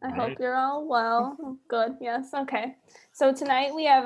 I Right. hope you're all well. Good. Yes. Okay. So tonight we have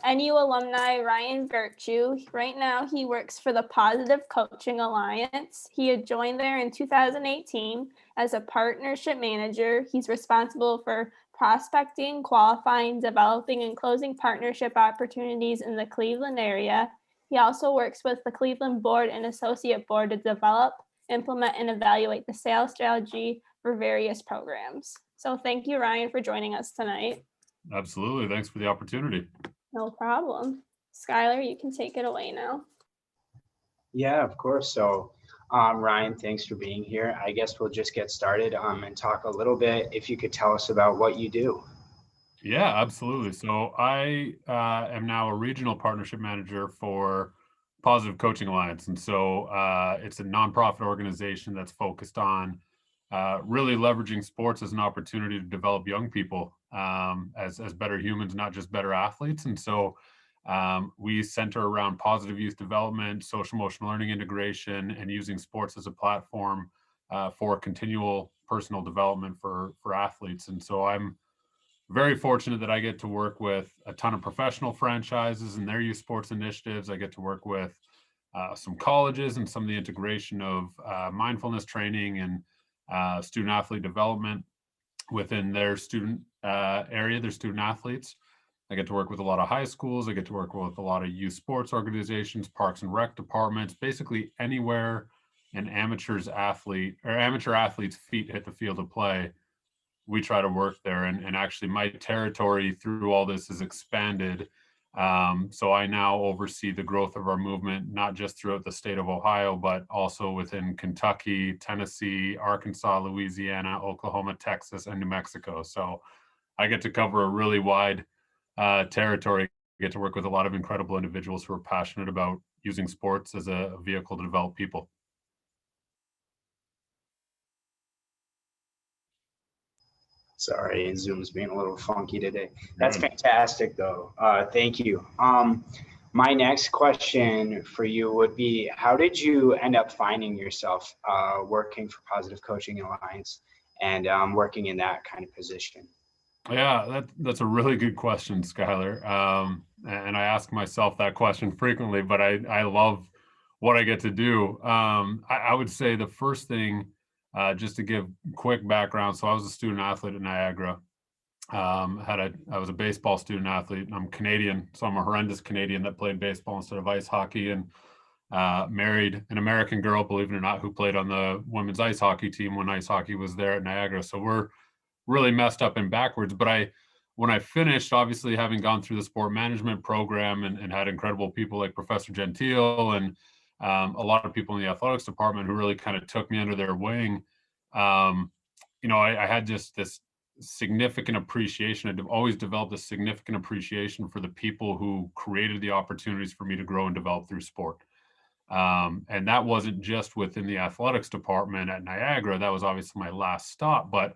NU alumni Ryan Virtue. Right now he works for the Positive Coaching Alliance. He had joined there in 2018 as a partnership manager. He's responsible for prospecting, qualifying, developing, and closing partnership opportunities in the Cleveland area. He also works with the Cleveland Board and Associate Board to develop, implement, and evaluate the sales strategy for various programs. So thank you, Ryan, for joining us tonight. Absolutely. Thanks for the opportunity. No problem. Skylar, you can take it away now. Yeah, of course. So, Ryan, thanks for being here. I guess we'll just get started and talk a little bit. If you could tell us about what you do. Yeah, absolutely. So I am now a regional partnership manager for Positive Coaching Alliance. And so it's a nonprofit organization that's focused on really leveraging sports as an opportunity to develop young people as better humans, not just better athletes. And so we center around positive youth development, social emotional learning integration, and using sports as a platform for continual personal development for athletes. And so I'm very fortunate that I get to work with a ton of professional franchises and their youth sports initiatives. I get to work with some colleges and some of the integration of mindfulness training and student athlete development within their student area, their student athletes. I get to work with a lot of high schools. I get to work with a lot of youth sports organizations, parks and rec departments, basically anywhere an amateur athlete's feet hit the field of play. We try to work there, and actually my territory through all this is expanded. So I now oversee the growth of our movement, not just throughout the state of Ohio, but also within Kentucky, Tennessee, Arkansas, Louisiana, Oklahoma, Texas, and New Mexico. So I get to cover a really wide territory. I get to work with a lot of incredible individuals who are passionate about using sports as a vehicle to develop people. Sorry, Zoom's being a little funky today. That's Good. fantastic, though. Thank you. My next question for you would be, how did you end up finding yourself working for Positive Coaching Alliance and working in that kind of position? Yeah, that's a really good question, Skylar. And I ask myself that question frequently, but I love what I get to do. I would say the first thing, just to give quick background. So I was a student athlete at Niagara. I was a baseball student athlete. I'm Canadian, so I'm a horrendous Canadian that played baseball instead of ice hockey, and married an American girl, believe it or not, who played on the women's ice hockey team when ice hockey was there at Niagara. So we're really messed up and backwards. But when I finished, obviously having gone through the sport management program and had incredible people like Professor Gentile and a lot of people in the athletics department who really kind of took me under their wing. Um, I had just this significant appreciation. I've always developed a significant appreciation for the people who created the opportunities for me to grow and develop through sport. And that wasn't just within the athletics department at Niagara. That was obviously my last stop, but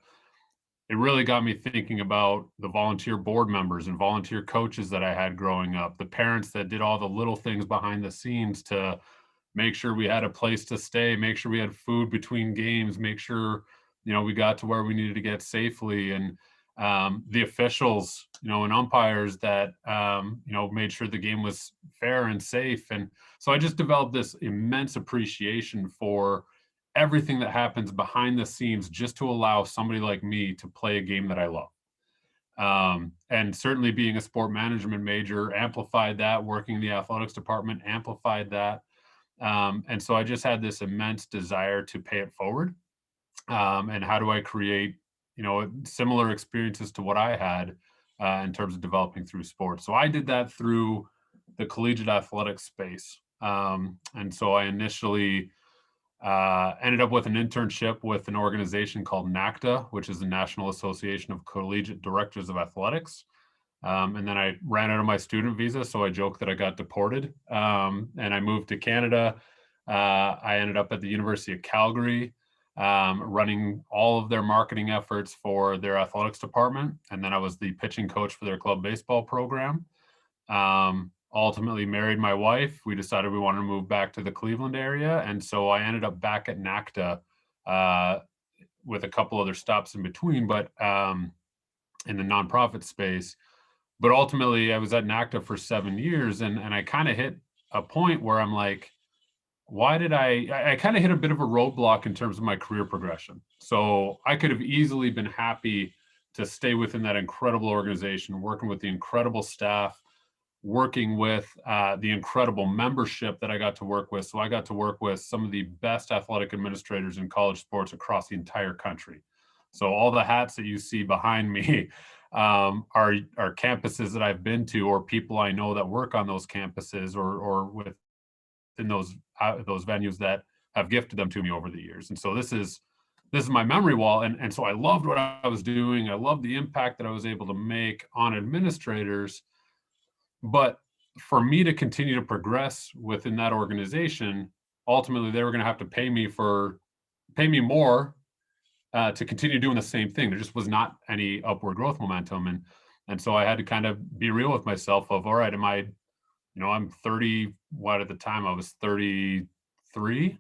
it really got me thinking about the volunteer board members and volunteer coaches that I had growing up, the parents that did all the little things behind the scenes to make sure we had a place to stay, make sure we had food between games, make sure, we got to where we needed to get safely. And the officials, and umpires that, made sure the game was fair and safe. And so I just developed this immense appreciation for everything that happens behind the scenes just to allow somebody like me to play a game that I love. And certainly being a sport management major amplified that, working in the athletics department amplified that. And so I just had this immense desire to pay it forward. And how do I create, similar experiences to what I had in terms of developing through sports? So I did that through the collegiate athletics space. And so I initially ended up with an internship with an organization called NACDA, which is the National Association of Collegiate Directors of Athletics. And then I ran out of my student visa, so I joked that I got deported. And I moved to Canada. I ended up at the University of Calgary, running all of their marketing efforts for their athletics department. And then I was the pitching coach for their club baseball program. Ultimately married my wife. We decided we wanted to move back to the Cleveland area. And so I ended up back at NACDA with a couple other stops in between, but in the nonprofit space. But ultimately, I was at NACTA for 7 years, and I kind of hit a point where I'm like, why did I kind of hit a bit of a roadblock in terms of my career progression. So I could have easily been happy to stay within that incredible organization, working with the incredible staff, working with the incredible membership that I got to work with. So I got to work with some of the best athletic administrators in college sports across the entire country. So all the hats that you see behind me are campuses that I've been to, or people I know that work on those campuses, or within those venues that have gifted them to me over the years. And so this is my memory wall. And so I loved what I was doing. I loved the impact that I was able to make on administrators. But for me to continue to progress within that organization, ultimately they were going to have to pay me more to continue doing the same thing. There just was not any upward growth momentum. And so I had to kind of be real with myself of, all right, I'm 30, what at the time I was 33.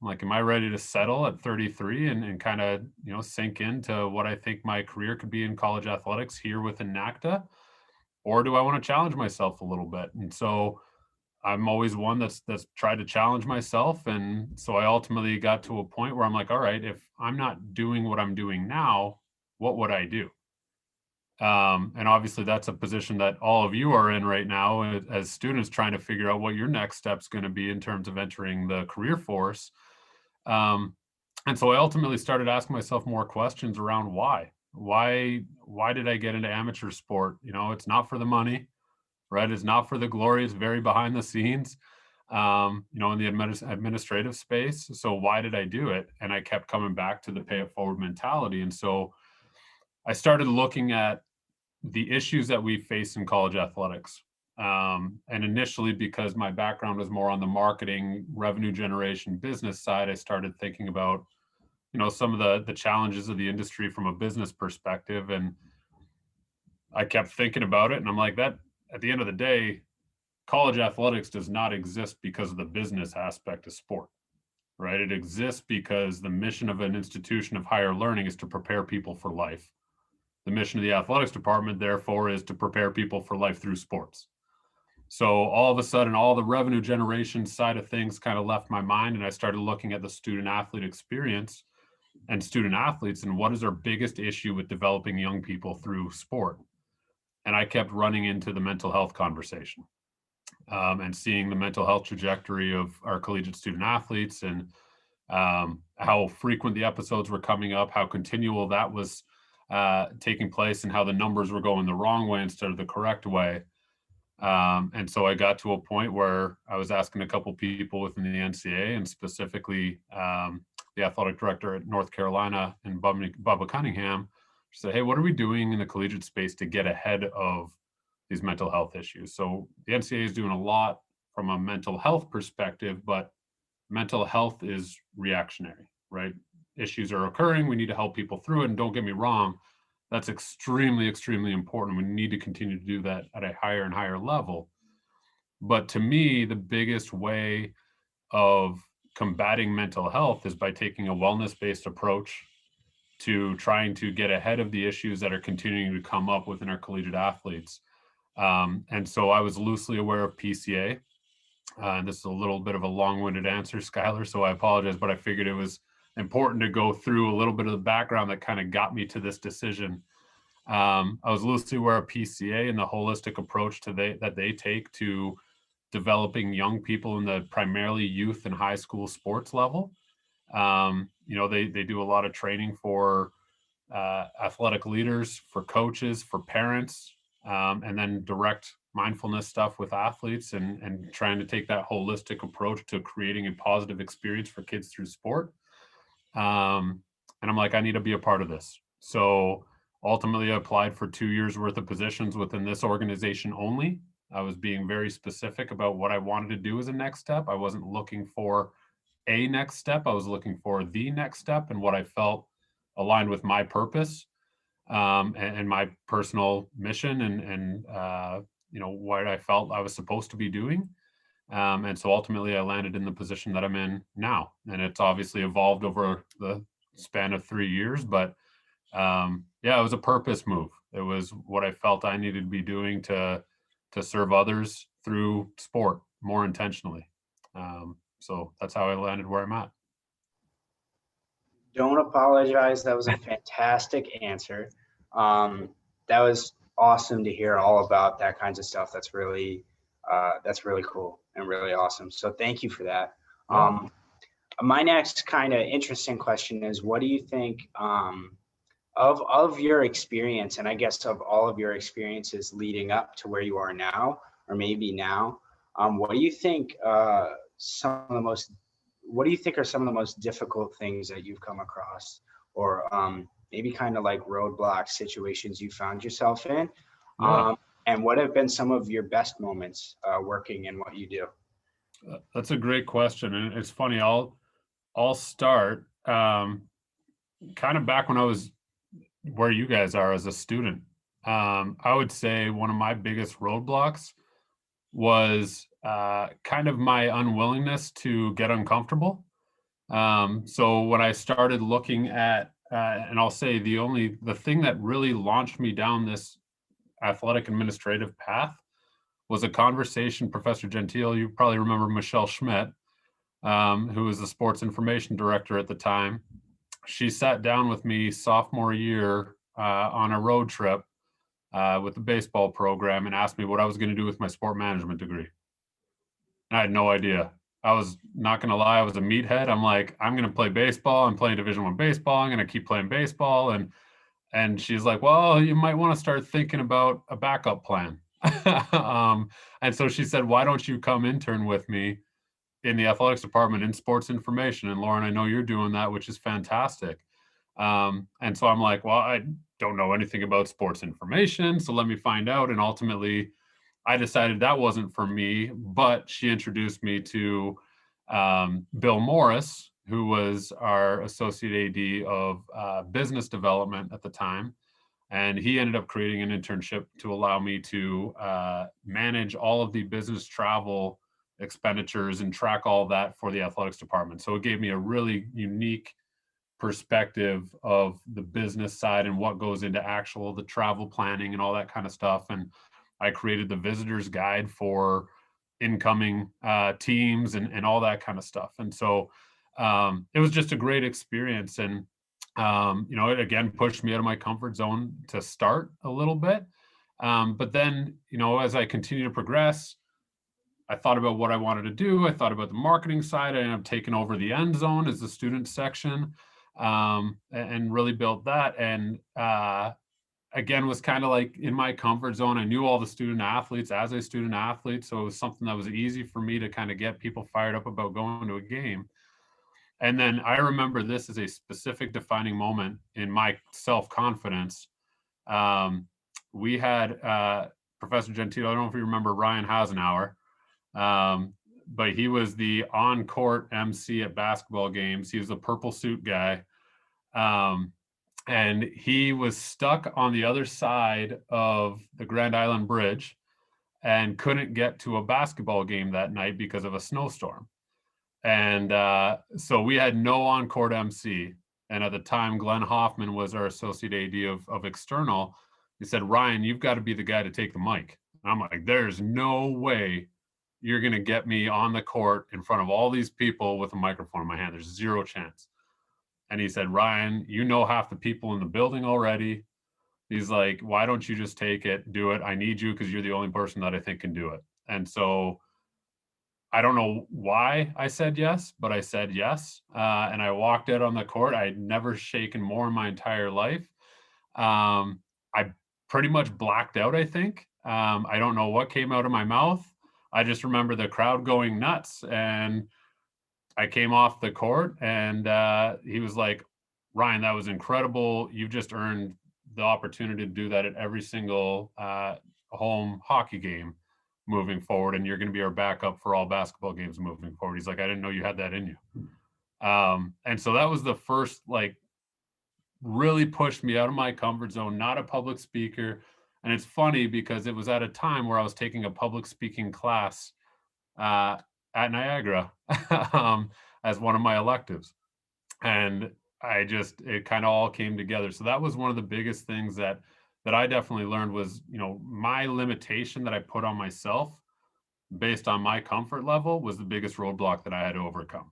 I'm like, am I ready to settle at 33 and kind of, sink into what I think my career could be in college athletics here within NACTA? Or do I want to challenge myself a little bit? And so I'm always one that's tried to challenge myself. And so I ultimately got to a point where I'm like, all right, if I'm not doing what I'm doing now, what would I do? And obviously that's a position that all of you are in right now as students, trying to figure out what your next step's going to be in terms of entering the career force. And so I ultimately started asking myself more questions around why did I get into amateur sport? It's not for the money, right? It's not for the glory. It's very behind the scenes, in the administrative space. So why did I do it? And I kept coming back to the pay it forward mentality. And so I started looking at the issues that we face in college athletics. And initially, because my background was more on the marketing, revenue generation, business side, I started thinking about, some of the challenges of the industry from a business perspective. And I kept thinking about it, and I'm like, that at the end of the day, college athletics does not exist because of the business aspect of sport, right? It exists because the mission of an institution of higher learning is to prepare people for life. The mission of the athletics department, therefore, is to prepare people for life through sports. So all of a sudden, all the revenue generation side of things kind of left my mind, and I started looking at the student athlete experience and student athletes and what is our biggest issue with developing young people through sport. And I kept running into the mental health conversation and seeing the mental health trajectory of our collegiate student athletes, and how frequent the episodes were coming up, how continual that was taking place, and how the numbers were going the wrong way instead of the correct way. And so I got to a point where I was asking a couple people within the NCAA, and specifically the athletic director at North Carolina, and Bubba Cunningham, said, hey, what are we doing in the collegiate space to get ahead of these mental health issues? So the NCAA is doing a lot from a mental health perspective, but mental health is reactionary, right? Issues are occurring. We need to help people through it. And don't get me wrong, that's extremely, extremely important. We need to continue to do that at a higher and higher level. But to me, the biggest way of combating mental health is by taking a wellness-based approach to trying to get ahead of the issues that are continuing to come up within our collegiate athletes. And so I was loosely aware of PCA. And this is a little bit of a long-winded answer, Skylar, so I apologize, but I figured it was important to go through a little bit of the background that kind of got me to this decision. I was loosely aware of PCA and the holistic approach that they take to developing young people in the primarily youth and high school sports level. They do a lot of training for athletic leaders, for coaches, for parents, and then direct mindfulness stuff with athletes, and trying to take that holistic approach to creating a positive experience for kids through sport. And I'm like, I need to be a part of this. So ultimately I applied for 2 years worth of positions within this organization only. I was being very specific about what I wanted to do as a next step. I wasn't looking for a next step. I was looking for the next step and what I felt aligned with my purpose, and my personal mission, and what I felt I was supposed to be doing. And so ultimately I landed in the position that I'm in now. And it's obviously evolved over the span of 3 years, but yeah, it was a purpose move. It was what I felt I needed to be doing to serve others through sport more intentionally. So that's how I landed where I'm at. Don't apologize. That was a fantastic answer. That was awesome to hear all about that kinds of stuff. That's really cool and really awesome. So thank you for that. Yeah. My next kind of interesting question is, what do you think of your experience, and I guess of all of your experiences leading up to where you are now, or maybe now, what do you think what do you think are some of the most difficult things that you've come across, or maybe kind of like roadblock situations you found yourself in? Yeah. And what have been some of your best moments working in what you do? That's a great question. And it's funny, I'll start kind of back when I was where you guys are as a student. I would say one of my biggest roadblocks was kind of my unwillingness to get uncomfortable. So when I started looking at, and I'll say the thing that really launched me down this athletic administrative path was a conversation, Professor Gentile, you probably remember Michelle Schmidt, who was the sports information director at the time. She sat down with me sophomore year on a road trip with the baseball program and asked me what I was going to do with my sport management degree. And I had no idea. I was not going to lie. I was a meathead. I'm like, I'm going to play baseball. I'm playing Division I baseball. I'm going to keep playing baseball. And she's like, well, you might want to start thinking about a backup plan. And so she said, why don't you come intern with me in the athletics department in sports information? And Lauren, I know you're doing that, which is fantastic. And so I'm like, well, I don't know anything about sports information, so let me find out. And ultimately, I decided that wasn't for me, but she introduced me to Bill Morris, who was our associate AD of business development at the time. And he ended up creating an internship to allow me to manage all of the business travel expenditures and track all of that for the athletics department. So it gave me a really unique perspective of the business side and what goes into the travel planning and all that kind of stuff. And I created the visitors guide for incoming teams and all that kind of stuff. And so it was just a great experience. And, it again pushed me out of my comfort zone to start a little bit. But then, as I continue to progress, I thought about what I wanted to do. I thought about the marketing side. I ended up taking over the end zone as the student section and really built that. And again, was kind of like in my comfort zone. I knew all the student athletes as a student athlete. So it was something that was easy for me to kind of get people fired up about going to a game. And then I remember this as a specific defining moment in my self-confidence. We had Professor Gentile, I don't know if you remember Ryan Hasenauer, but he was the on-court MC at basketball games. He was the purple suit guy. And he was stuck on the other side of the Grand Island Bridge and couldn't get to a basketball game that night because of a snowstorm. And so we had no on-court MC. And at the time, Glenn Hoffman was our associate AD of external. He said, Ryan, you've got to be the guy to take the mic. And I'm like, there's no way you're going to get me on the court in front of all these people with a microphone in my hand. There's zero chance. And he said, Ryan, you know half the people in the building already. He's like, why don't you just take it, do it? I need you because you're the only person that I think can do it. And so I don't know why I said yes, but I said yes. And I walked out on the court. I'd never shaken more in my entire life. I pretty much blacked out, I think. I don't know what came out of my mouth. I just remember the crowd going nuts. And I came off the court and he was like, Ryan, that was incredible. You've just earned the opportunity to do that at every single home hockey game moving forward. And you're going to be our backup for all basketball games moving forward. He's like, I didn't know you had that in you. And so that was the first, really pushed me out of my comfort zone, not a public speaker. And it's funny because it was at a time where I was taking a public speaking class at Niagara as one of my electives. And it kind of all came together. So that was one of the biggest things that I definitely learned was, my limitation that I put on myself based on my comfort level was the biggest roadblock that I had to overcome.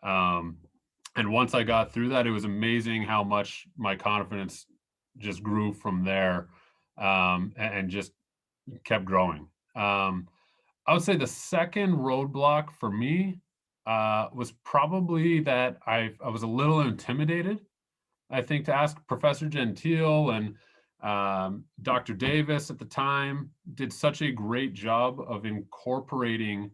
And once I got through that, it was amazing how much my confidence just grew from there, and just kept growing. I would say the second roadblock for me was probably that I was a little intimidated, I think, to ask Professor Gentile, and Dr. Davis at the time did such a great job of incorporating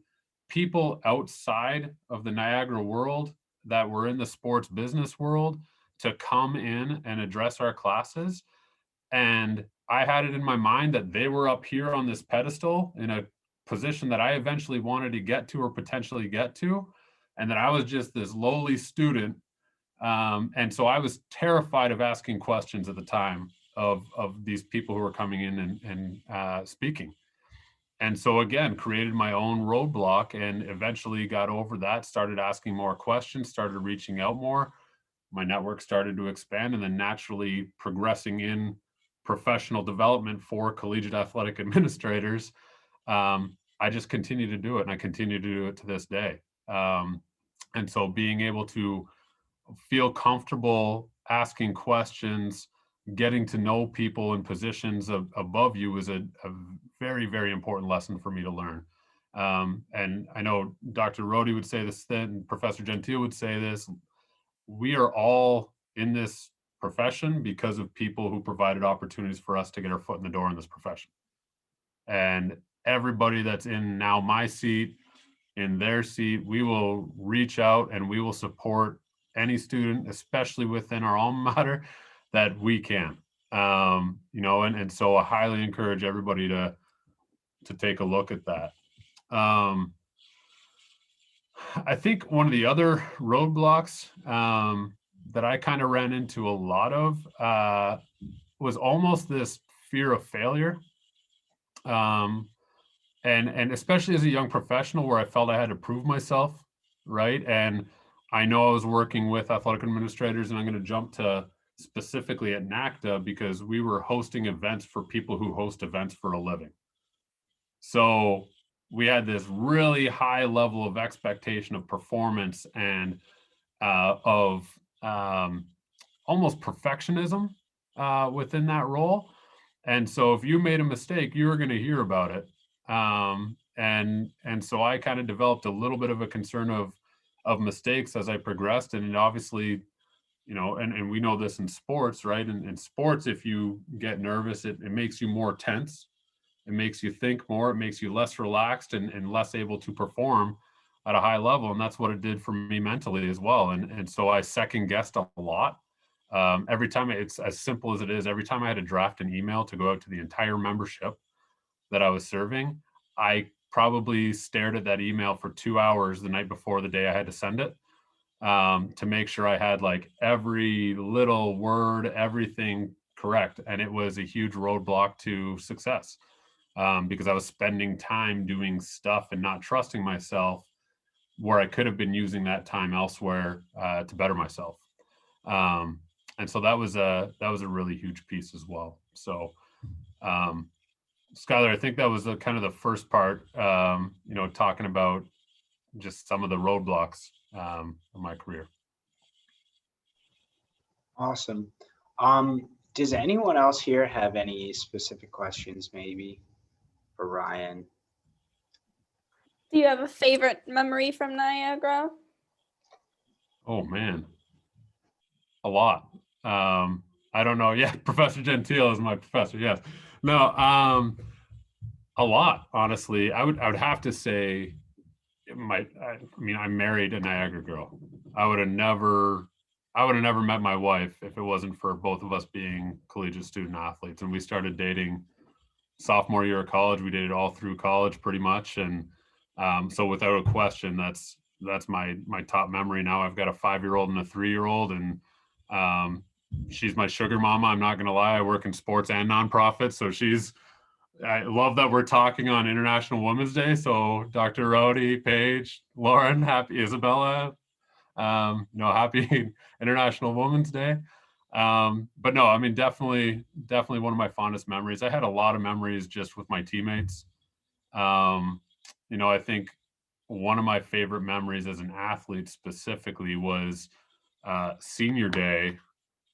people outside of the Niagara world that were in the sports business world to come in and address our classes. And I had it in my mind that they were up here on this pedestal in a position that I eventually wanted to get to or potentially get to, and that I was just this lowly student. And so I was terrified of asking questions at the time of these people who were coming in and speaking. And so again, created my own roadblock and eventually got over that, started asking more questions, started reaching out more. My network started to expand, and then naturally progressing in professional development for collegiate athletic administrators. I just continue to do it, and I continue to do it to this day. And so being able to feel comfortable asking questions, getting to know people in positions above you was a very, very important lesson for me to learn. And I know Dr. Rohde would say this, and Professor Gentile would say this. We are all in this profession because of people who provided opportunities for us to get our foot in the door in this profession. And everybody that's in now my seat, in their seat, we will reach out and we will support any student, especially within our alma mater, that we can. And so I highly encourage everybody to take a look at that. I think one of the other roadblocks that I kind of ran into a lot of was almost this fear of failure. And especially as a young professional where I felt I had to prove myself, right? And I know I was working with athletic administrators, and I'm going to jump to specifically at NACDA because we were hosting events for people who host events for a living. So we had this really high level of expectation of performance and of almost perfectionism within that role. And so if you made a mistake, you were going to hear about it. And so I kind of developed a little bit of a concern of mistakes as I progressed. And obviously, and we know this in sports, right? And in sports, if you get nervous, it makes you more tense. It makes you think more. It makes you less relaxed and less able to perform at a high level. And that's what it did for me mentally as well. And so I second guessed a lot. Every time, it's as simple as it is, every time I had to draft an email to go out to the entire membership that I was serving, I probably stared at that email for 2 hours the night before the day I had to send it, to make sure I had like every little word, everything correct. And it was a huge roadblock to success, because I was spending time doing stuff and not trusting myself where I could have been using that time elsewhere to better myself. And so that was a really huge piece as well. So, Skylar, I think that was kind of the first part, talking about just some of the roadblocks of my career. Awesome. Does anyone else here have any specific questions maybe for Ryan? Do you have a favorite memory from Niagara? Oh man, a lot. I don't know. Yeah, Professor Gentile is my professor. Yes. No, a lot, honestly. I would have to say I married a Niagara girl. I would have never met my wife if it wasn't for both of us being collegiate student athletes. And we started dating sophomore year of college. We dated all through college pretty much. And so without a question, that's my top memory. Now I've got a 5-year-old and a 3-year-old, and she's my sugar mama. I'm not going to lie. I work in sports and nonprofits. So I love that we're talking on International Women's Day. So Dr. Rohde, Paige, Lauren, happy Isabella. Happy International Women's Day. But no, I mean, definitely one of my fondest memories. I had a lot of memories just with my teammates. I think one of my favorite memories as an athlete specifically was senior day.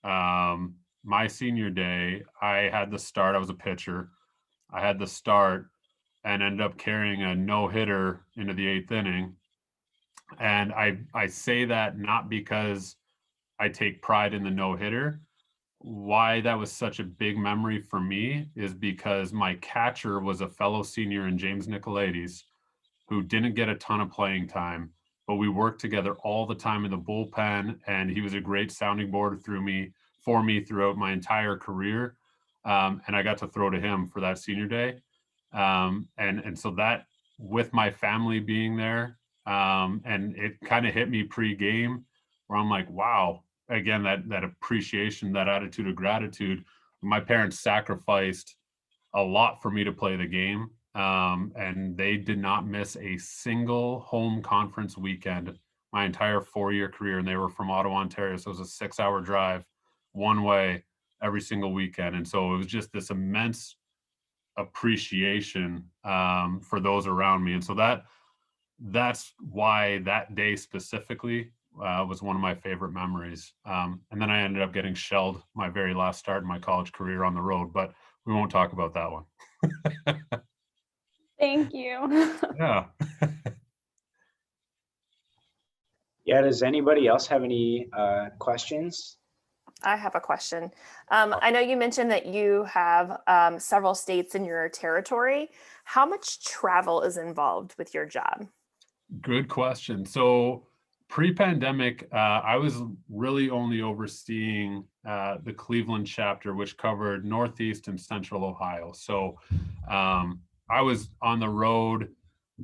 My senior day, I had the start. I was a pitcher. I had the start and ended up carrying a no-hitter into the 8th inning. And I say that not because I take pride in the no-hitter. Why that was such a big memory for me is because my catcher was a fellow senior in James Nicolaides who didn't get a ton of playing time, but we worked together all the time in the bullpen, and he was a great sounding board for me throughout my entire career. And I got to throw to him for that senior day. And so that, with my family being there, and it kind of hit me pre-game where I'm like, wow, again, that appreciation, that attitude of gratitude. My parents sacrificed a lot for me to play the game. And they did not miss a single home conference weekend my entire 4-year career. And they were from Ottawa, Ontario. So it was a 6-hour drive one way every single weekend. And so it was just this immense appreciation for those around me. And so that's why that day specifically was one of my favorite memories. And then I ended up getting shelled my very last start in my college career on the road, but we won't talk about that one. Thank you. Yeah. Yeah, does anybody else have any questions? I have a question. I know you mentioned that you have several states in your territory. How much travel is involved with your job? Good question. So pre-pandemic, I was really only overseeing the Cleveland chapter, which covered Northeast and Central Ohio. So I was on the road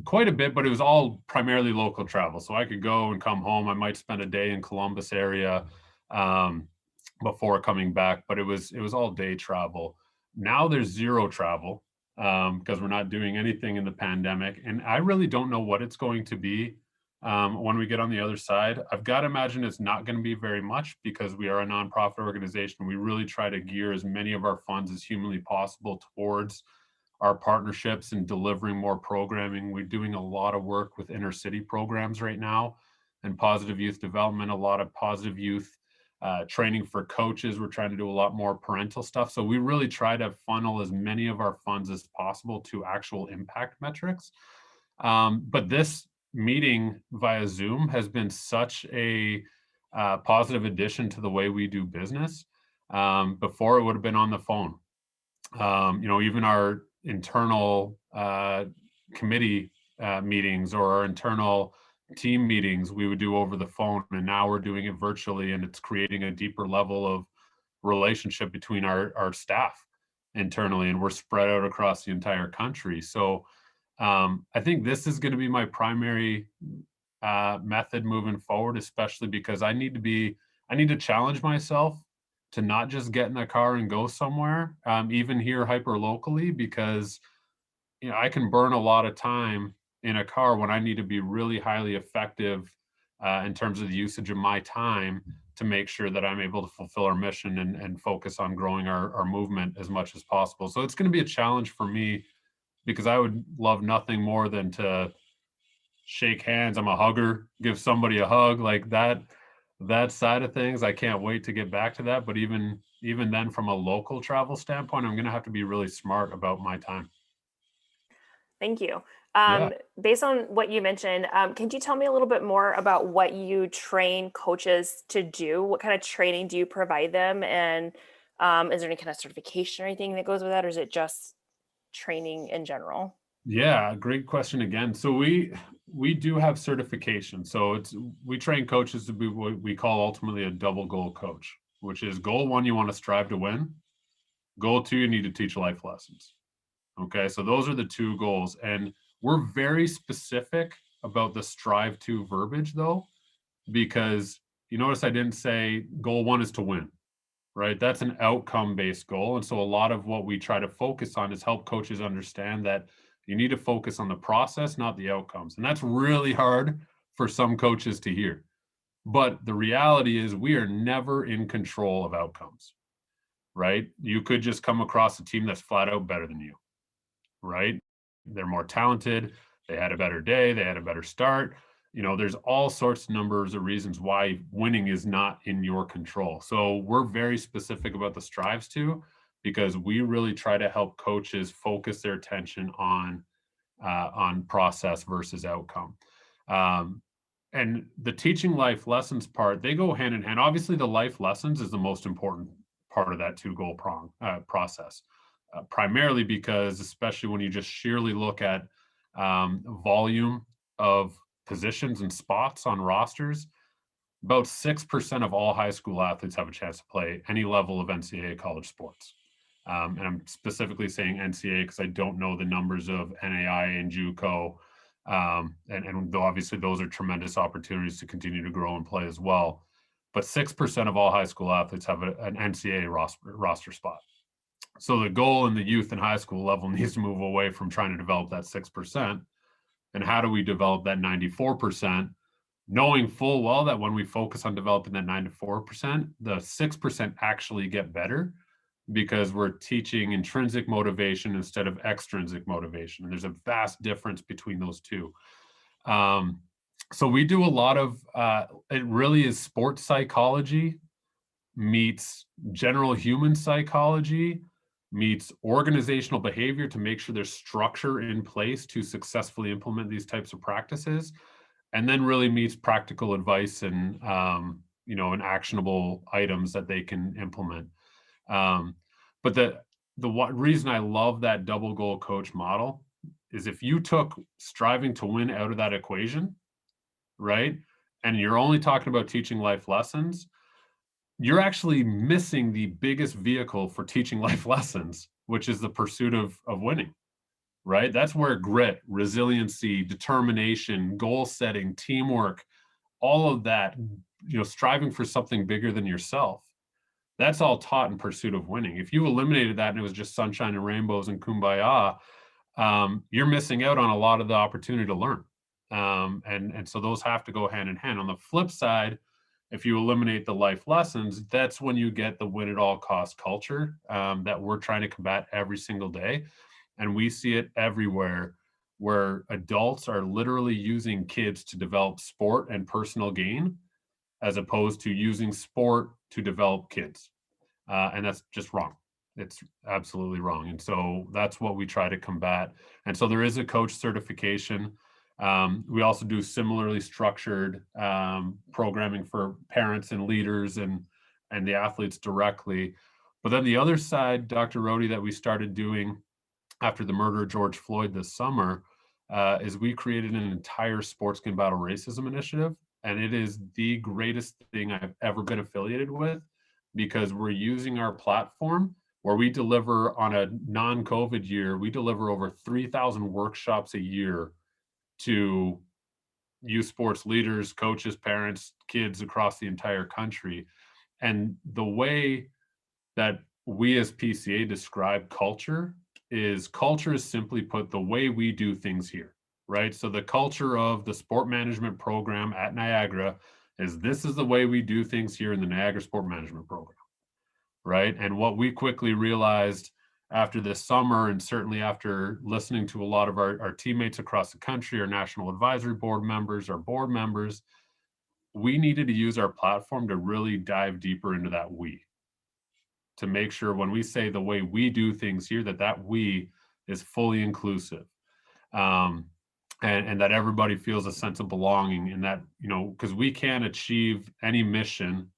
quite a bit, but it was all primarily local travel. So I could go and come home. I might spend a day in Columbus area before coming back, but it was all day travel. Now there's zero travel because we're not doing anything in the pandemic. And I really don't know what it's going to be when we get on the other side. I've got to imagine it's not going to be very much because we are a nonprofit organization. We really try to gear as many of our funds as humanly possible towards our partnerships and delivering more programming. We're doing a lot of work with inner city programs right now and positive youth development, a lot of positive youth training for coaches. We're trying to do a lot more parental stuff. So we really try to funnel as many of our funds as possible to actual impact metrics. But this meeting via Zoom has been such a positive addition to the way we do business. Before it would have been on the phone. Even our internal committee meetings or our internal team meetings we would do over the phone, and now we're doing it virtually, and it's creating a deeper level of relationship between our staff internally, and we're spread out across the entire country. So I think this is going to be my primary method moving forward, especially because I need to challenge myself to not just get in the car and go somewhere, even here hyper locally, because I can burn a lot of time in a car when I need to be really highly effective in terms of the usage of my time to make sure that I'm able to fulfill our mission and focus on growing our movement as much as possible. So it's going to be a challenge for me because I would love nothing more than to shake hands. I'm a hugger, give somebody a hug, like that side of things. I can't wait to get back to that. But even then, from a local travel standpoint, I'm going to have to be really smart about my time. Thank you. Yeah. Based on what you mentioned, can you tell me a little bit more about what you train coaches to do? What kind of training do you provide them? And is there any kind of certification or anything that goes with that? Or is it just training in general? Yeah, great question again. So we do have certification. So we train coaches to be what we call ultimately a double goal coach, which is goal one, you want to strive to win. Goal two, you need to teach life lessons. Okay, so those are the two goals. And we're very specific about the strive to verbiage though, because you notice I didn't say goal one is to win, right? That's an outcome-based goal. And so a lot of what we try to focus on is help coaches understand that you need to focus on the process, not the outcomes. And that's really hard for some coaches to hear. But the reality is we are never in control of outcomes, right? You could just come across a team that's flat out better than you, right? They're more talented. They had a better day. They had a better start. There's all sorts of numbers of reasons why winning is not in your control. So we're very specific about the strives to, because we really try to help coaches focus their attention on process versus outcome. And the teaching life lessons part, they go hand in hand. Obviously, the life lessons is the most important part of that two-goal process, primarily because, especially when you just sheerly look at volume of positions and spots on rosters, about 6% of all high school athletes have a chance to play any level of NCAA college sports. And I'm specifically saying NCAA because I don't know the numbers of NAI and JUCO. And obviously those are tremendous opportunities to continue to grow and play as well. But 6% of all high school athletes have an NCAA roster spot. So the goal in the youth and high school level needs to move away from trying to develop that 6%. And how do we develop that 94%? Knowing full well that when we focus on developing that 94%, the 6% actually get better because we're teaching intrinsic motivation instead of extrinsic motivation. And there's a vast difference between those two. So we do a lot of, it really is sports psychology meets general human psychology meets organizational behavior to make sure there's structure in place to successfully implement these types of practices, and then really meets practical advice and and actionable items that they can implement. But the reason I love that double goal coach model is if you took striving to win out of that equation, right, and you're only talking about teaching life lessons, you're actually missing the biggest vehicle for teaching life lessons, which is the pursuit of winning, right? That's where grit, resiliency, determination, goal setting, teamwork, all of that, striving for something bigger than yourself, that's all taught in pursuit of winning. If you eliminated that and it was just sunshine and rainbows and kumbaya, you're missing out on a lot of the opportunity to learn. And so those have to go hand in hand. On the flip side, if you eliminate the life lessons, that's when you get the win at all cost culture that we're trying to combat every single day. And we see it everywhere, where adults are literally using kids to develop sport and personal gain, as opposed to using sport to develop kids. And that's just wrong. It's absolutely wrong. And so that's what we try to combat. And so there is a coach certification. We also do similarly structured programming for parents and leaders and the athletes directly. But then the other side, Dr. Rohde, that we started doing after the murder of George Floyd this summer, is we created an entire Sports Can Battle Racism initiative. And it is the greatest thing I've ever been affiliated with, because we're using our platform where we deliver, on a non-COVID year, we deliver over 3,000 workshops a year to youth sports leaders, coaches, parents, kids across the entire country. And the way that we as PCA describe culture is simply put the way we do things here, right? So the culture of the sport management program at Niagara is, this is the way we do things here in the Niagara Sport Management Program, right? And what we quickly realized after this summer, and certainly after listening to a lot of our teammates across the country, our National Advisory Board members, our board members, we needed to use our platform to really dive deeper into that we, to make sure when we say the way we do things here, that we is fully inclusive. And that everybody feels a sense of belonging, and that, because we can't achieve any mission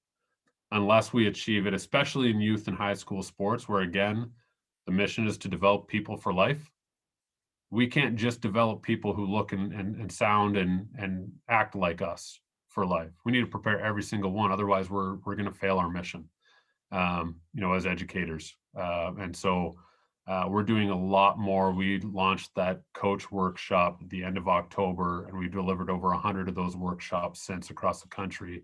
unless we achieve it, especially in youth and high school sports, where again, the mission is to develop people for life. We can't just develop people who look and sound and act like us for life. We need to prepare every single one. Otherwise, we're going to fail our mission, as educators. And so we're doing a lot more. We launched that coach workshop at the end of October, and we've delivered over 100 of those workshops since across the country.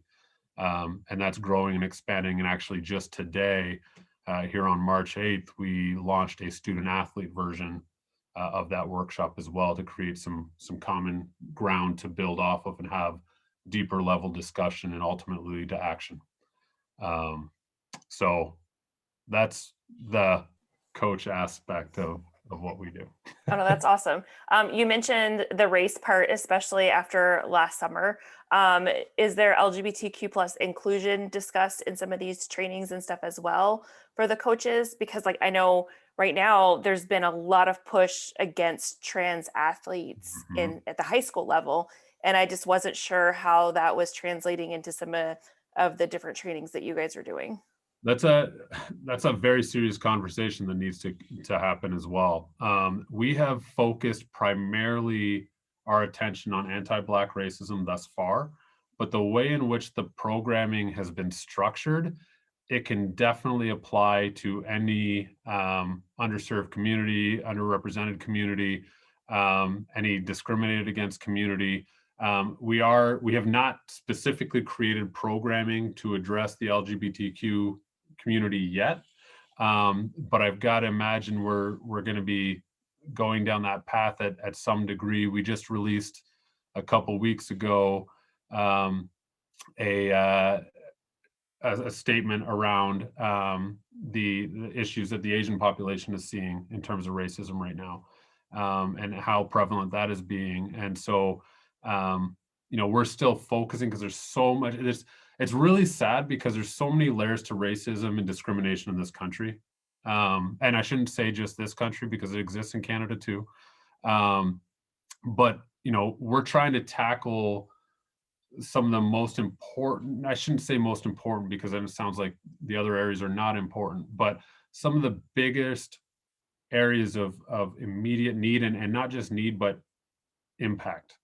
And that's growing and expanding. And actually just today, here on March 8th, we launched a student athlete version of that workshop as well, to create some common ground to build off of and have deeper level discussion and ultimately lead to action. So that's the coach aspect of what we do. Oh, no, that's awesome. You mentioned the race part, especially after last summer. Is there LGBTQ plus inclusion discussed in some of these trainings and stuff as well for the coaches? Because like, I know right now there's been a lot of push against trans athletes at the high school level. And I just wasn't sure how that was translating into some of the different trainings that you guys are doing. That's a very serious conversation that needs to happen as well. We have focused primarily our attention on anti-Black racism thus far, but the way in which the programming has been structured, it can definitely apply to any underserved community, underrepresented community, any discriminated against community. We have not specifically created programming to address the LGBTQ community yet, but I've got to imagine we're going to be going down that path at some degree. We just released a couple weeks ago a statement around the issues that the Asian population is seeing in terms of racism right now, and how prevalent that is being. And so, we're still focusing because there's so much. It's really sad because there's so many layers to racism and discrimination in this country. And I shouldn't say just this country because it exists in Canada too. But, we're trying to tackle some of the most important, I shouldn't say most important because then it sounds like the other areas are not important, but some of the biggest areas of immediate need and not just need, but impact.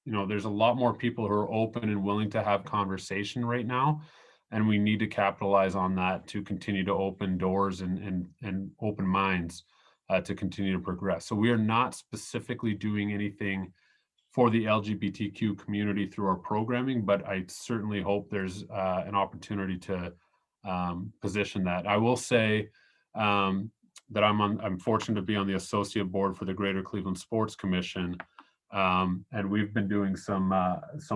There's a lot more people who are open and willing to have conversation right now, and we need to capitalize on that to continue to open doors and open minds to continue to progress. So we are not specifically doing anything for the LGBTQ community through our programming, but I certainly hope there's an opportunity to position that. I will say that I'm fortunate to be on the associate board for the Greater Cleveland Sports Commission. And we've been doing some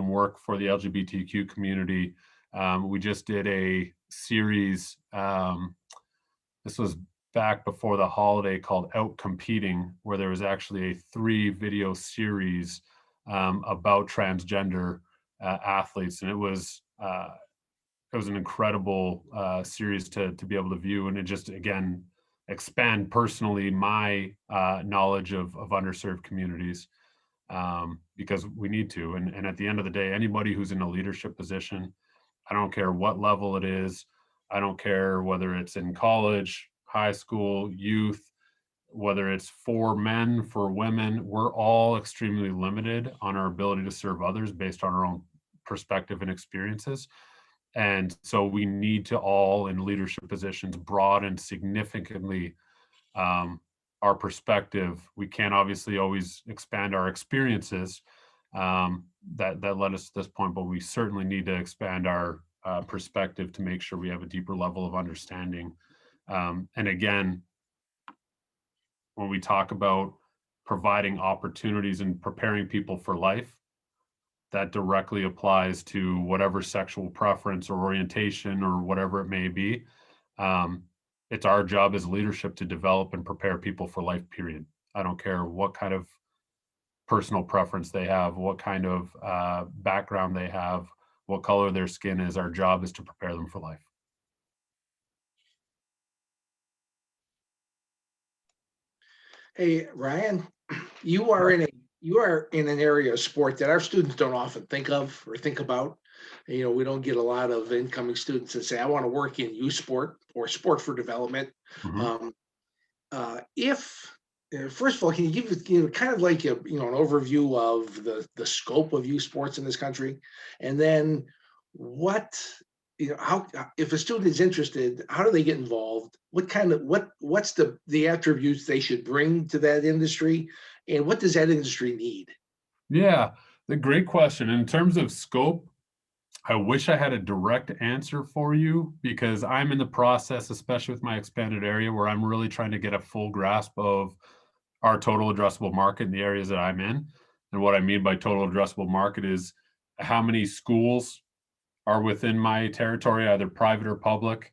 work for the LGBTQ community. We just did a series, this was back before the holiday, called Out Competing, where there was actually a 3-video series about transgender athletes. And it was an incredible series to be able to view. And it just, again, expand personally my knowledge of underserved communities. Because we need to. And at the end of the day, anybody who's in a leadership position, I don't care what level it is, I don't care whether it's in college, high school, youth, whether it's for men, for women, we're all extremely limited on our ability to serve others based on our own perspective and experiences. And so we need to all in leadership positions broaden significantly our perspective. We can't obviously always expand our experiences that led us to this point, but we certainly need to expand our perspective to make sure we have a deeper level of understanding. And again, when we talk about providing opportunities and preparing people for life, that directly applies to whatever sexual preference or orientation or whatever it may be. It's our job as leadership to develop and prepare people for life, period. I don't care what kind of personal preference they have, what kind of background they have, what color their skin is. Our job is to prepare them for life. Hey, Ryan, you are in an area of sport that our students don't often think of or think about. We don't get a lot of incoming students that say, I want to work in youth sport or sport for development. Mm-hmm. First of all, can you give kind of like an overview of the scope of youth sports in this country, and then how, if a student is interested, how do they get involved? What's the attributes they should bring to that industry, and what does that industry need? Yeah, the great question. In terms of scope, I wish I had a direct answer for you, because I'm in the process, especially with my expanded area, where I'm really trying to get a full grasp of our total addressable market in the areas that I'm in. And what I mean by total addressable market is how many schools are within my territory, either private or public,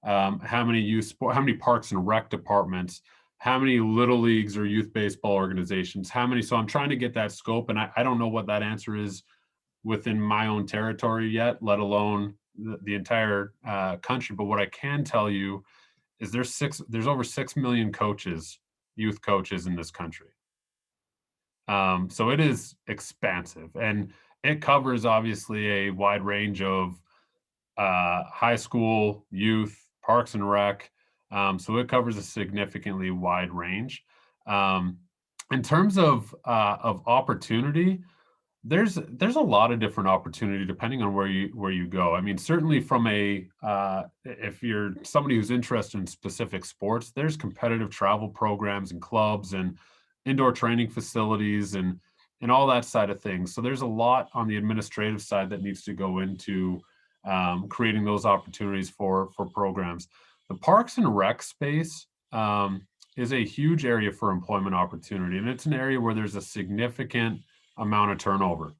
how many parks and rec departments, how many little leagues or youth baseball organizations, how many. So I'm trying to get that scope, and I don't know what that answer is within my own territory yet, let alone the entire country. But what I can tell you is there's over 6 million coaches, youth coaches in this country. So it is expansive, and it covers obviously a wide range of high school, youth, parks and rec. So it covers a significantly wide range. In terms of opportunity, there's a lot of different opportunity depending on where you go. I mean, certainly from if you're somebody who's interested in specific sports, there's competitive travel programs and clubs and indoor training facilities and all that side of things. So there's a lot on the administrative side that needs to go into creating those opportunities for programs. The parks and rec space is a huge area for employment opportunity, and it's an area where there's a significant amount of turnover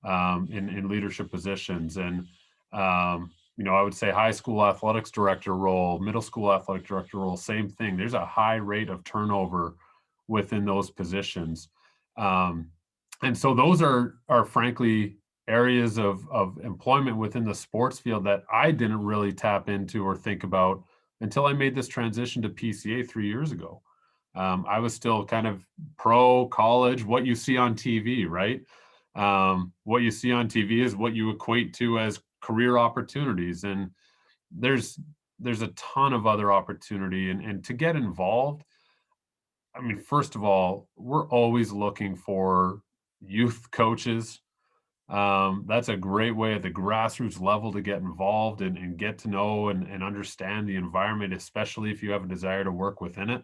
in leadership positions. And I would say high school athletics director role, middle school athletic director role, same thing. There's a high rate of turnover within those positions. And so those are frankly areas of employment within the sports field that I didn't really tap into or think about until I made this transition to PCA 3 years ago. I was still kind of pro college, what you see on TV, right? What you see on TV is what you equate to as career opportunities. And there's a ton of other opportunity. And to get involved, I mean, first of all, we're always looking for youth coaches. That's a great way at the grassroots level to get involved and get to know and understand the environment, especially if you have a desire to work within it.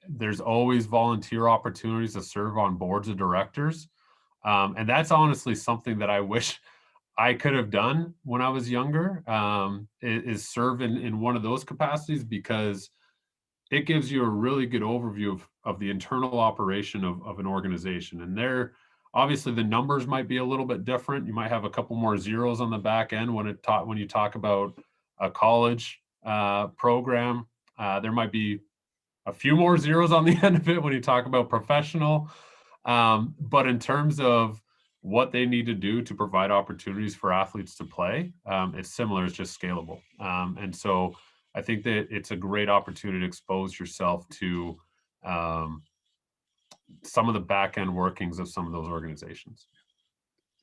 There's always volunteer opportunities to serve on boards of directors. And that's honestly something that I wish I could have done when I was younger, is serve in one of those capacities, because it gives you a really good overview of the internal operation of an organization. And obviously the numbers might be a little bit different. You might have a couple more zeros on the back end when you talk about a college program. There might be a few more zeros on the end of it when you talk about professional. But in terms of what they need to do to provide opportunities for athletes to play, it's similar, it's just scalable. And so I think that it's a great opportunity to expose yourself to some of the back end workings of some of those organizations.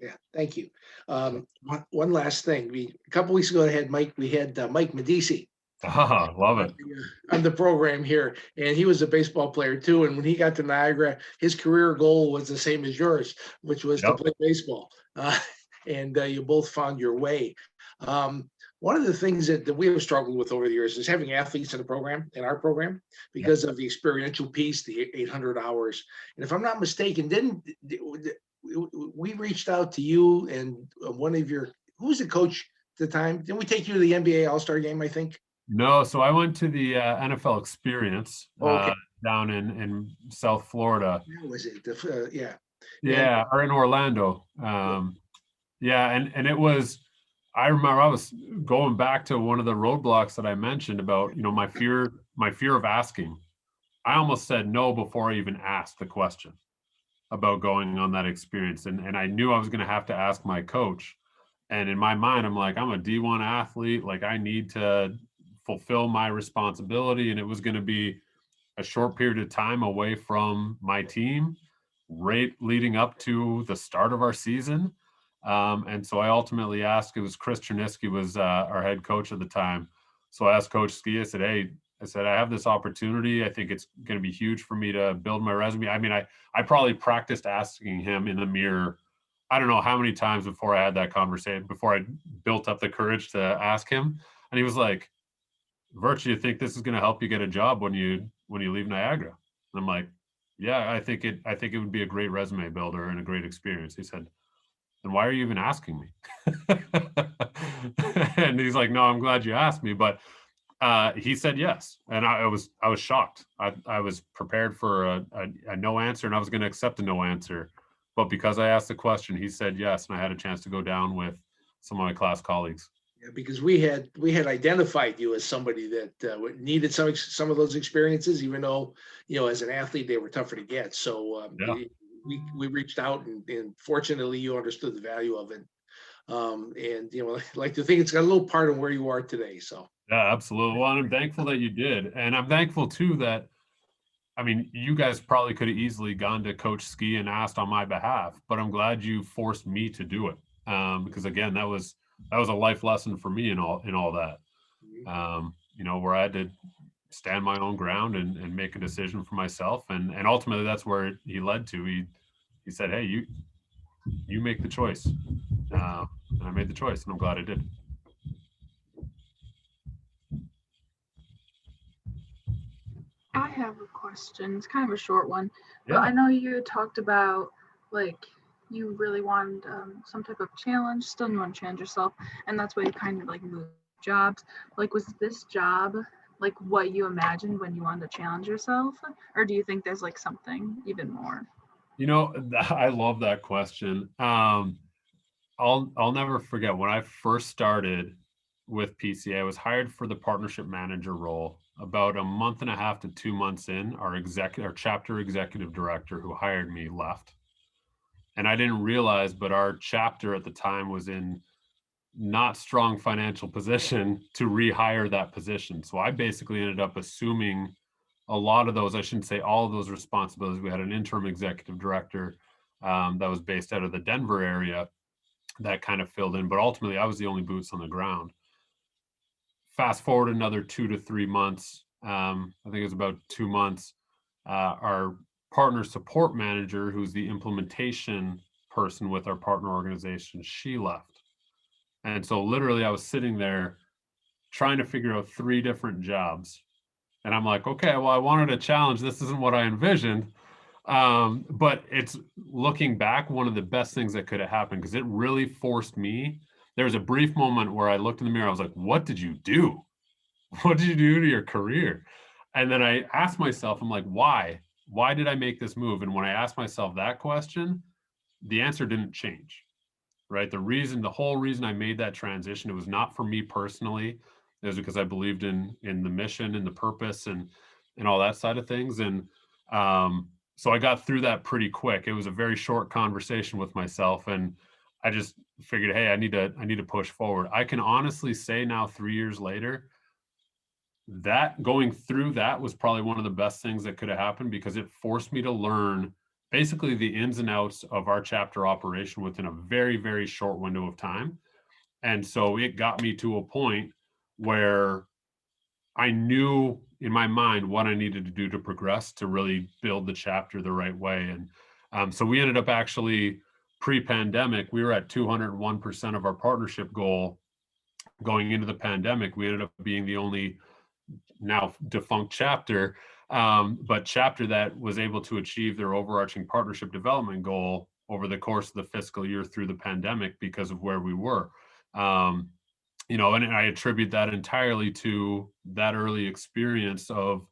Yeah, thank you. One last thing. A couple weeks ago, we had Mike Medici. Love it. On the program here, and he was a baseball player too. And when he got to Niagara, his career goal was the same as yours, which was to play baseball. And you both found your way. One of the things that we have struggled with over the years is having athletes in our program, because of the experiential piece, the 800 hours. And if I'm not mistaken, we reached out to you and who was the coach at the time? Didn't we take you to the NBA All-Star game, I think? No, so I went to the NFL Experience down in South Florida. Where was it? Or in Orlando. And it was, I remember I was going back to one of the roadblocks that I mentioned about, my fear of asking. I almost said no before I even asked the question about going on that experience. And I knew I was going to have to ask my coach. And in my mind, I'm like, I'm a D1 athlete. Like, I need to fulfill my responsibility. And it was going to be a short period of time away from my team, right leading up to the start of our season. And so I ultimately asked, it was Chris Chernisky was our head coach at the time. So I asked Coach Ski, I said, hey, I have this opportunity. I think it's going to be huge for me to build my resume. I mean, I probably practiced asking him in the mirror, I don't know how many times before I had that conversation, before I built up the courage to ask him. And he was like, Virtue, you think this is going to help you get a job when you leave Niagara? And I'm like, yeah, I think it would be a great resume builder and a great experience. He said, then why are you even asking me? And he's like, no, I'm glad you asked me. But he said yes. And I was shocked. I was prepared for a no answer, and I was going to accept a no answer. But because I asked the question, he said yes, and I had a chance to go down with some of my class colleagues. Yeah, because we had identified you as somebody that needed some of those experiences, even though, as an athlete they were tougher to get. So Yeah. we reached out, and fortunately you understood the value of it. And I like to think it's got a little part of where you are today. So Yeah, absolutely. Well, and I'm thankful that you did. And I'm thankful too that, I mean, you guys probably could have easily gone to Coach Ski and asked on my behalf, but I'm glad you forced me to do it. Because again, that was a life lesson for me in all that. Where I had to stand my own ground and make a decision for myself. And ultimately that's where he led to. He said, hey, you make the choice. And I made the choice, and I'm glad I did. I have a question. It's kind of a short one, but Yeah. I know you talked about like you really wanted some type of challenge, still you want to challenge yourself, and that's why you kind of like moved jobs. Like, was this job like what you imagined when you wanted to challenge yourself, or do you think there's like something even more? I love that question. I'll never forget when I first started with PCA. I was hired for the partnership manager role. About a month and a half to 2 months in, our chapter executive director who hired me left. And I didn't realize, but our chapter at the time was in not strong financial position to rehire that position. So I basically ended up assuming a lot of those, I shouldn't say all of those responsibilities. We had an interim executive director that was based out of the Denver area that kind of filled in, but ultimately I was the only boots on the ground. Fast forward another 2 to 3 months. I think it was about 2 months. Our partner support manager, who's the implementation person with our partner organization, she left. And so literally I was sitting there trying to figure out 3 different jobs. And I'm like, okay, well, I wanted a challenge. This isn't what I envisioned. But it's, looking back, one of the best things that could have happened, because it really forced me. There was a brief moment where I looked in the mirror. I was like, what did you do? What did you do to your career? And then I asked myself, I'm like, why? Why did I make this move? And when I asked myself that question, the answer didn't change, right? The whole reason I made that transition, it was not for me personally. It was because I believed in the mission and the purpose and all that side of things. And so I got through that pretty quick. It was a very short conversation with myself, and I just figured, hey, I need to push forward. I can honestly say now, 3 years later, that going through that was probably one of the best things that could have happened, because it forced me to learn basically the ins and outs of our chapter operation within a very, very short window of time. And so it got me to a point where I knew in my mind what I needed to do to progress to really build the chapter the right way. And so we ended up actually, pre-pandemic, we were at 201% of our partnership goal. Going into the pandemic, we ended up being the only now defunct chapter, but chapter that was able to achieve their overarching partnership development goal over the course of the fiscal year through the pandemic because of where we were. And I attribute that entirely to that early experience of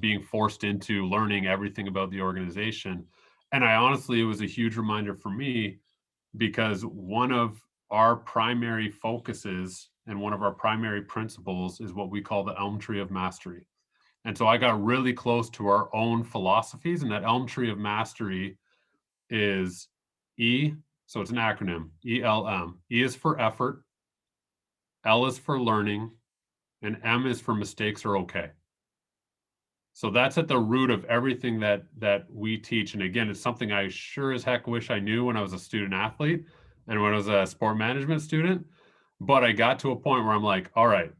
being forced into learning everything about the organization. And it was a huge reminder for me, because one of our primary focuses and one of our primary principles is what we call the elm tree of mastery. And so I got really close to our own philosophies, and that elm tree of mastery is E. So it's an acronym, ELM. E is for effort, L is for learning, and M is for mistakes are okay. So that's at the root of everything that we teach. And again, it's something I sure as heck wish I knew when I was a student athlete and when I was a sport management student. But I got to a point where I'm like, all right,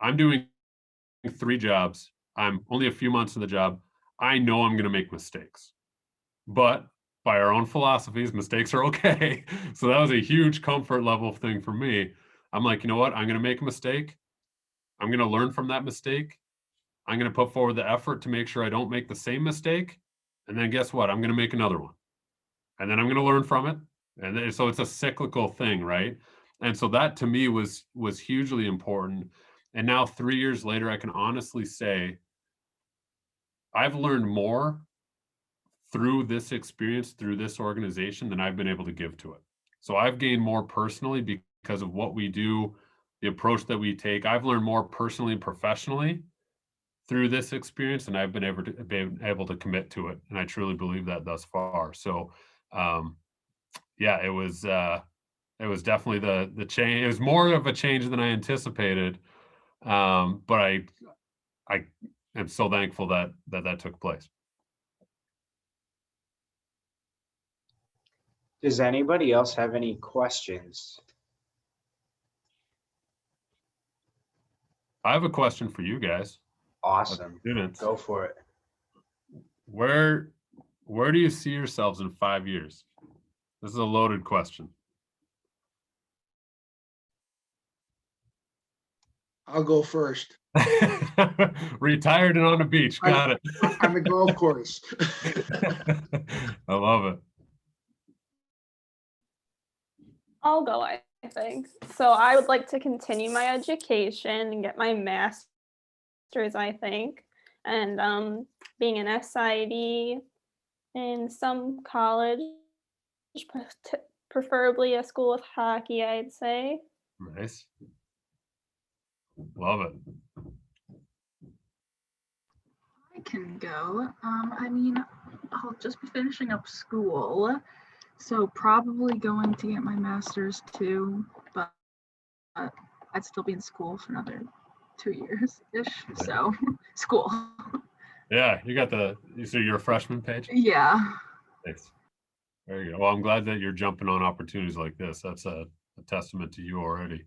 I'm doing 3 jobs. I'm only a few months in the job. I know I'm going to make mistakes, but by our own philosophies, mistakes are okay. So that was a huge comfort level thing for me. I'm like, you know what? I'm going to make a mistake. I'm going to learn from that mistake. I'm going to put forward the effort to make sure I don't make the same mistake. And then guess what? I'm going to make another one. And then I'm going to learn from it. And then, so it's a cyclical thing, right? And so that to me was hugely important. And now 3 years later, I can honestly say I've learned more through this experience, through this organization, than I've been able to give to it. So I've gained more personally because of what we do, the approach that we take. I've learned more personally and professionally through this experience, and I've been able to commit to it. And I truly believe that thus far. So yeah, it was definitely the change. It was more of a change than I anticipated. But I am so thankful that took place. Does anybody else have any questions? I have a question for you guys. Awesome. Students. Go for it. Where do you see yourselves in 5 years? This is a loaded question. I'll go first. Retired and on the beach. Got it. On the golf course. I love it. I'll go, I think. So I would like to continue my education and get my master's, I think, and being an SID in some college, preferably a school with hockey, I'd say. Nice. Love it. I can go. I mean, I'll just be finishing up school, so probably going to get my master's too, but I'd still be in school for another 2 years-ish, so school. Yeah, you got so you're a freshman, Paige? Yeah. Thanks. There you go. Well, I'm glad that you're jumping on opportunities like this. That's a testament to you already.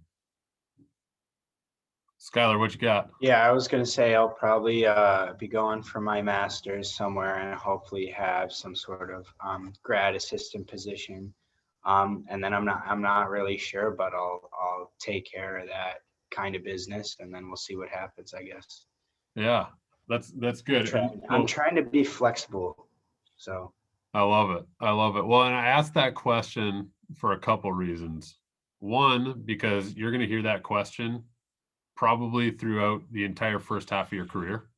Skylar, what you got? Yeah, I was going to say I'll probably be going for my master's somewhere and hopefully have some sort of grad assistant position. And then I'm not really sure, but I'll take care of that kind of business, and then we'll see what happens, I guess. Yeah, that's good. I'm trying to be flexible. So I love it. I love it. Well, and I asked that question for a couple reasons. One, because you're going to hear that question probably throughout the entire first half of your career.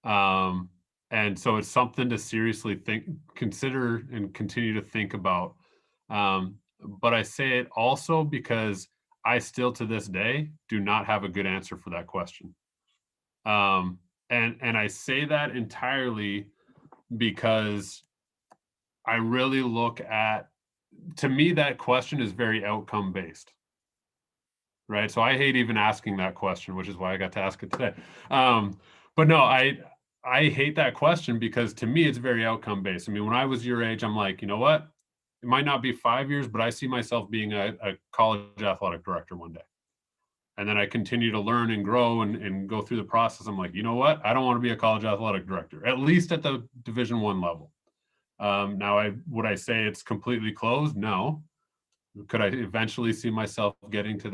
And so it's something to seriously consider and continue to think about. But I say it also because I still to this day do not have a good answer for that question. And I say that entirely because I really look at, to me, that question is very outcome based. Right. So I hate even asking that question, which is why I got to ask it today. But no, I hate that question because to me, it's very outcome based. I mean, when I was your age, I'm like, you know what? It might not be 5 years, but I see myself being a college athletic director one day. And then I continue to learn and grow and go through the process. I'm like, you know what? I don't want to be a college athletic director, at least at the Division I level. Now, would I say it's completely closed? No. Could I eventually see myself getting to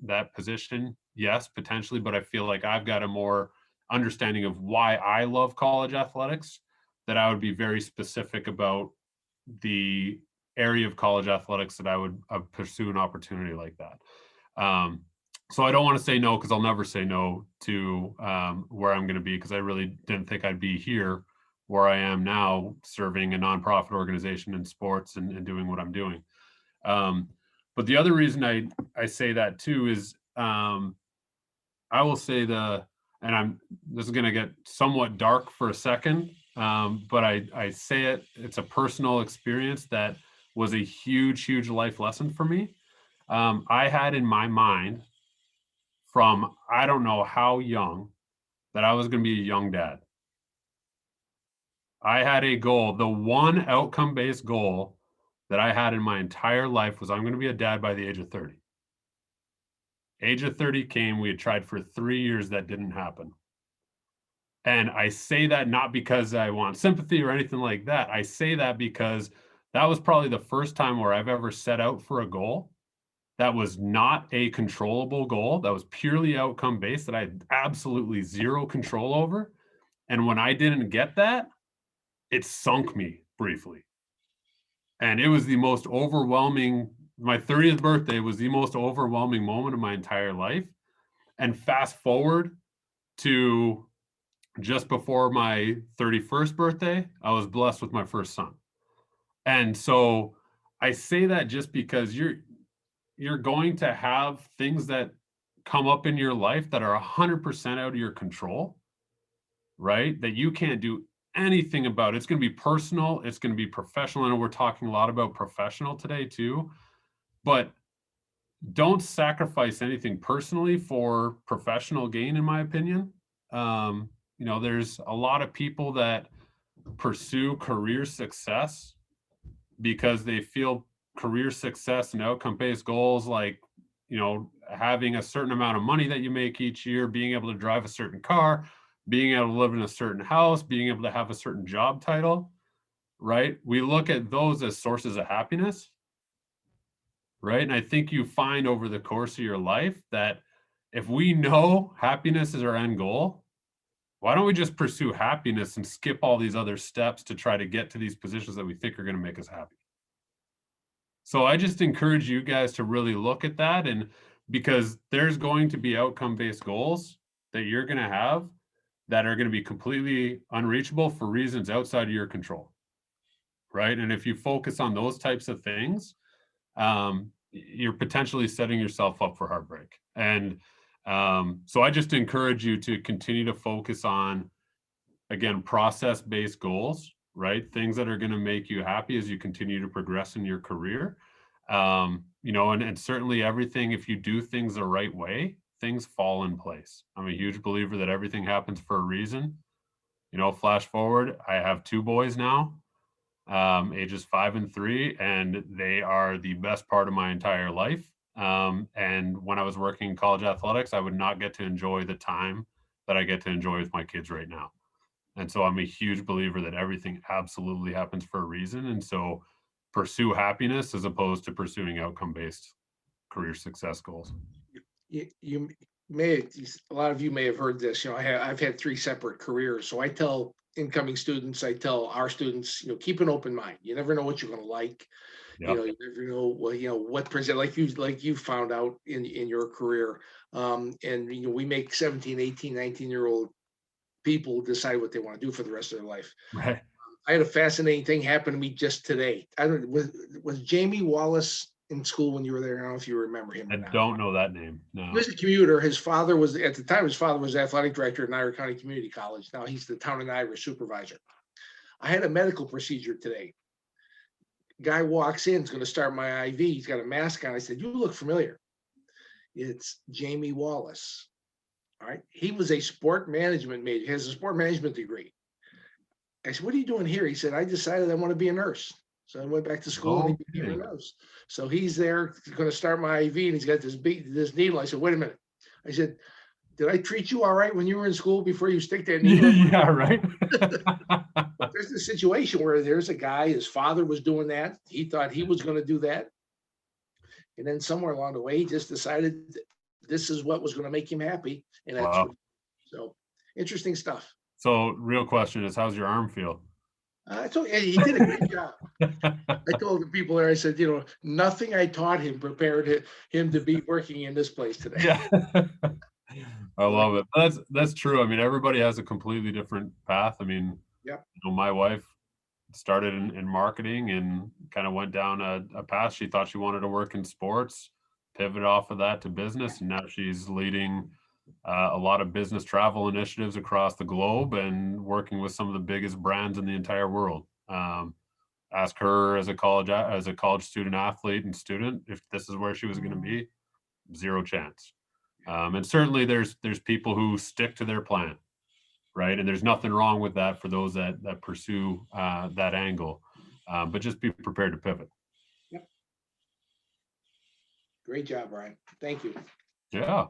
that position? Yes, potentially, but I feel like I've got a more understanding of why I love college athletics, that I would be very specific about the area of college athletics that I would pursue an opportunity like that. So I don't want to say no, because I'll never say no to where I'm going to be, because I really didn't think I'd be here where I am now, serving a nonprofit organization in sports and doing what I'm doing. But the other reason I say that too is I will say this is going to get somewhat dark for a second, but I say it's a personal experience that was a huge life lesson for me. I had in my mind from, I don't know how young, that I was going to be a young dad. I had a goal. The one outcome-based goal that I had in my entire life was I'm going to be a dad by the age of 30. Age of 30 came, we had tried for 3 years, that didn't happen. And I say that not because I want sympathy or anything like that. I say that because that was probably the first time where I've ever set out for a goal that was not a controllable goal, that was purely outcome based, that I had absolutely zero control over. And when I didn't get that, it sunk me briefly. And it was the most overwhelming, my 30th birthday was the most overwhelming moment of my entire life. And fast forward to just before my 31st birthday, I was blessed with my first son. And so I say that just because you're going to have things that come up in your life that are 100% out of your control, right? That you can't do anything about. It's going to be personal. It's going to be professional. I know we're talking a lot about professional today too, but don't sacrifice anything personally for professional gain, in my opinion. There's a lot of people that pursue career success because they feel career success and outcome-based goals like, having a certain amount of money that you make each year, being able to drive a certain car, being able to live in a certain house, being able to have a certain job title, right? We look at those as sources of happiness, right? And I think you find over the course of your life that if we know happiness is our end goal, why don't we just pursue happiness and skip all these other steps to try to get to these positions that we think are going to make us happy? So I just encourage you guys to really look at that, and because there's going to be outcome-based goals that you're going to have that are going to be completely unreachable for reasons outside of your control, right? And if you focus on those types of things, you're potentially setting yourself up for heartbreak. And so I just encourage you to continue to focus on, again, process-based goals, right? Things that are going to make you happy as you continue to progress in your career. And certainly everything, if you do things the right way, things fall in place. I'm a huge believer that everything happens for a reason. Flash forward, I have 2 boys now, ages 5 and 3, and they are the best part of my entire life. And when I was working in college athletics, I would not get to enjoy the time that I get to enjoy with my kids right now. And so I'm a huge believer that everything absolutely happens for a reason. And so pursue happiness as opposed to pursuing outcome-based career success goals. You may, a lot of you may have heard this. I've had 3 separate careers. So I tell incoming students, I tell our students, keep an open mind. You never know what you're going to like. Yep. You never know what present, like you found out in your career. And we make 17, 18, 19-year-old people decide what they want to do for the rest of their life. Right. I had a fascinating thing happen to me just today. I don't was Jamie Wallace in school when you were there? I don't know if you remember him. I don't know that name. No. He was a commuter. His father was, at the time, athletic director at Niagara County Community College. Now he's the town of Niagara supervisor. I had a medical procedure today. Guy walks in, he's going to start my IV. He's got a mask on. I said, "You look familiar." It's Jamie Wallace. All right. He was a sport management major. He has a sport management degree. I said, "What are you doing here?" He said, "I decided I want to be a nurse." So I went back to school and he became a nurse. So he's there, he's going to start my IV, and he's got this needle. I said, "Wait a minute." I said, "Did I treat you all right when you were in school before you stick that needle?" Yeah, right. There's a situation where there's a guy, his father was doing that. He thought he was going to do that. And then somewhere along the way, he just decided that this is what was going to make him happy. And that's so interesting stuff. So real question is, how's your arm feel? I told you, he did a great job. I told the people there, I said, nothing I taught him prepared him to be working in this place today. Yeah. I love it. That's true. I mean, everybody has a completely different path. I mean, yep. My wife started in marketing and kind of went down a path. She thought she wanted to work in sports, pivoted off of that to business, and now she's leading a lot of business travel initiatives across the globe and working with some of the biggest brands in the entire world. Ask her as a college student athlete and student if this is where she was going to be, zero chance. And certainly there's people who stick to their plan, right? And there's nothing wrong with that for those that pursue that angle, but just be prepared to pivot. Yep. Great job, Brian. Thank you. Yeah.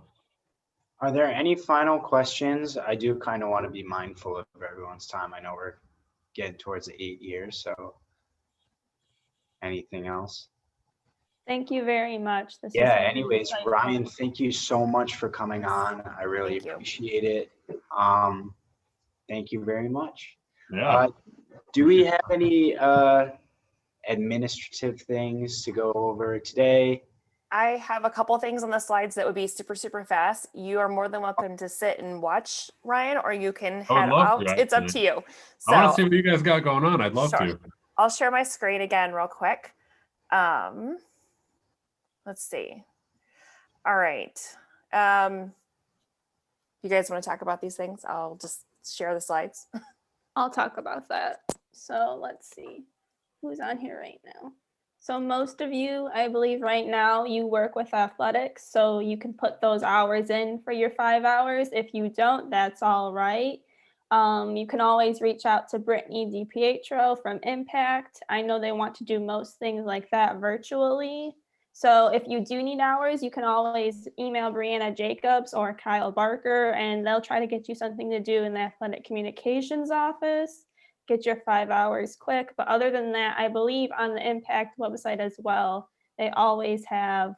Are there any final questions? I do kind of want to be mindful of everyone's time. I know we're getting towards the 8 years, so anything else? Thank you very much. Anyways, Ryan, thank you so much for coming on. I really appreciate it. Thank you very much. Yeah. Do we have any administrative things to go over today? I have a couple things on the slides that would be super, super fast. You are more than welcome to sit and watch, Ryan, or you can I would head love out. to, It's up actually. to you. I want to So see what you guys got going on. I'd love Sure. to. I'll share my screen again real quick. Let's see. All right. You guys want to talk about these things? I'll just share the slides. I'll talk about that. So let's see who's on here right now. So most of you, I believe right now you work with athletics, so you can put those hours in for your 5 hours. If you don't, that's all right. You can always reach out to Brittany DiPietro from Impact. I know they want to do most things like that virtually. So if you do need hours, you can always email Brianna Jacobs or Kyle Barker, and they'll try to get you something to do in the athletic communications office. Get your 5 hours quick. But other than that, I believe on the Impact website as well, they always have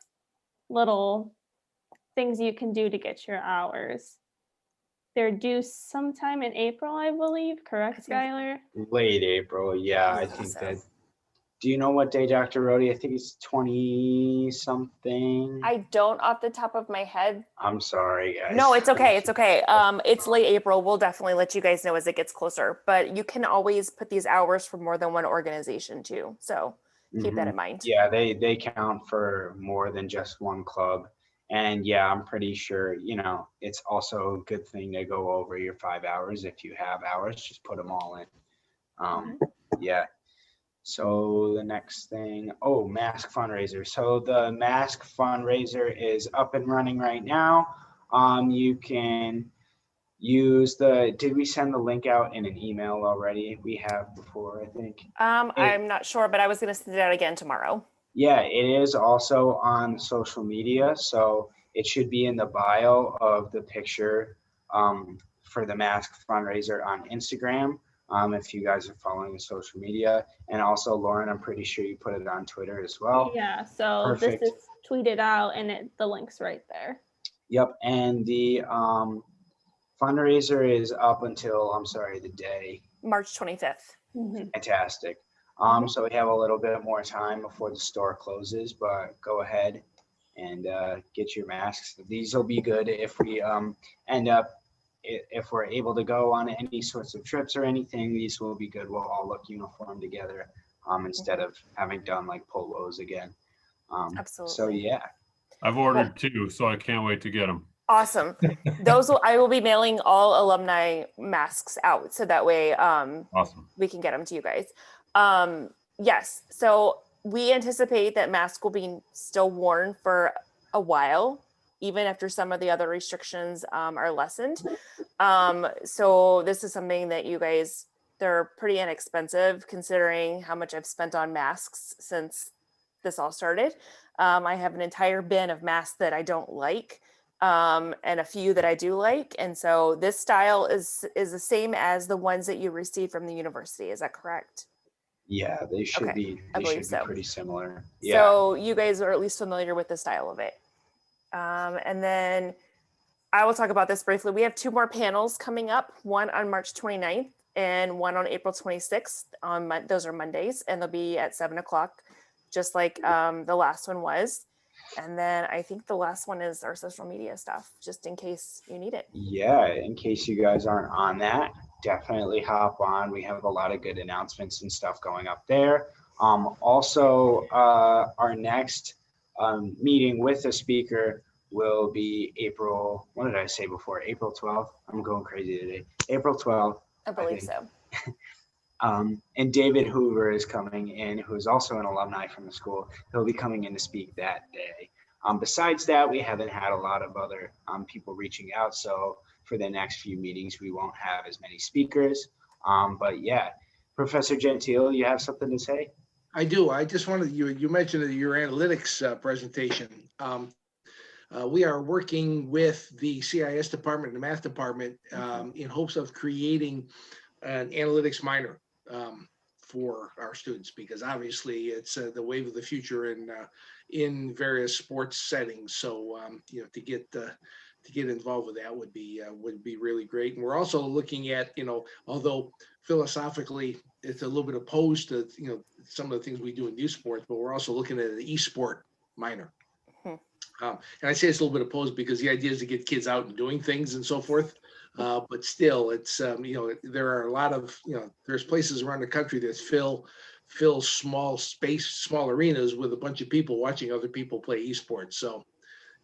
little things you can do to get your hours. They're due sometime in April, I believe. Correct, Skylar? Late April, yeah, I think that. Do you know what day, Dr. Rhodey? I think it's 20 something. I don't off the top of my head. I'm sorry, guys. No, it's okay. It's okay. It's late April. We'll definitely let you guys know as it gets closer, but you can always put these hours for more than one organization too. So keep that in mind. Yeah, they count for more than just one club. And yeah, I'm pretty sure, it's also a good thing to go over your 5 hours. If you have hours, just put them all in. Yeah. So the next thing, mask fundraiser. So the mask fundraiser is up and running right now. You can use did we send the link out in an email already? We have before, I think. I'm not sure, but I was going to send it out again tomorrow. Yeah, it is also on social media. So it should be in the bio of the picture for the mask fundraiser on Instagram. If you guys are following the social media, and also Lauren, I'm pretty sure you put it on Twitter as well. Yeah, so Perfect. This is tweeted out and the link's right there. Yep, and the fundraiser is up until, the day. March 25th. Fantastic. So we have a little bit more time before the store closes, but go ahead and get your masks. These will be good if we if we're able to go on any sorts of trips or anything. These will be good. We'll all look uniform together instead of having done like polos again. Absolutely. So yeah. I've ordered 2, so I can't wait to get them. Awesome. I will be mailing all alumni masks out, so that way Awesome. we can get them to you guys. Yes, so we anticipate that masks will be still worn for a while, even after some of the other restrictions are lessened. So this is something that you guys, they're pretty inexpensive considering how much I've spent on masks since this all started. I have an entire bin of masks that I don't like. And a few that I do like. And so this style is the same as the ones that you received from the university. Is that correct? Yeah, they should be. They should be pretty similar. Yeah. So you guys are at least familiar with the style of it. And then I will talk about this briefly. We have 2 more panels coming up, one on March 29th and one on April 26th. Those are Mondays, and they'll be at 7:00, just like the last one was. And then I think the last one is our social media stuff, just in case you need it. Yeah, in case you guys aren't on that, definitely hop on. We have a lot of good announcements and stuff going up there. Also, our next meeting with the speaker will be April, what did I say before? April 12th? I'm going crazy today. April 12th. I believe so. And David Hoover is coming in, who is also an alumni from the school. He'll be coming in to speak that day. Besides that, we haven't had a lot of other people reaching out. So for the next few meetings, we won't have as many speakers. But yeah, Professor Gentile, you have something to say? I do. I just wanted, you mentioned your analytics presentation. We are working with the CIS department and the math department in hopes of creating an analytics minor for our students, because obviously it's the wave of the future in various sports settings. So to get involved with that would be really great. And we're also looking at, although philosophically it's a little bit opposed to some of the things we do in youth sports, but we're also looking at an e-sport minor. And I say it's a little bit opposed because the idea is to get kids out and doing things and so forth. But still, it's, there are a lot of, there's places around the country that fill small arenas with a bunch of people watching other people play esports. So,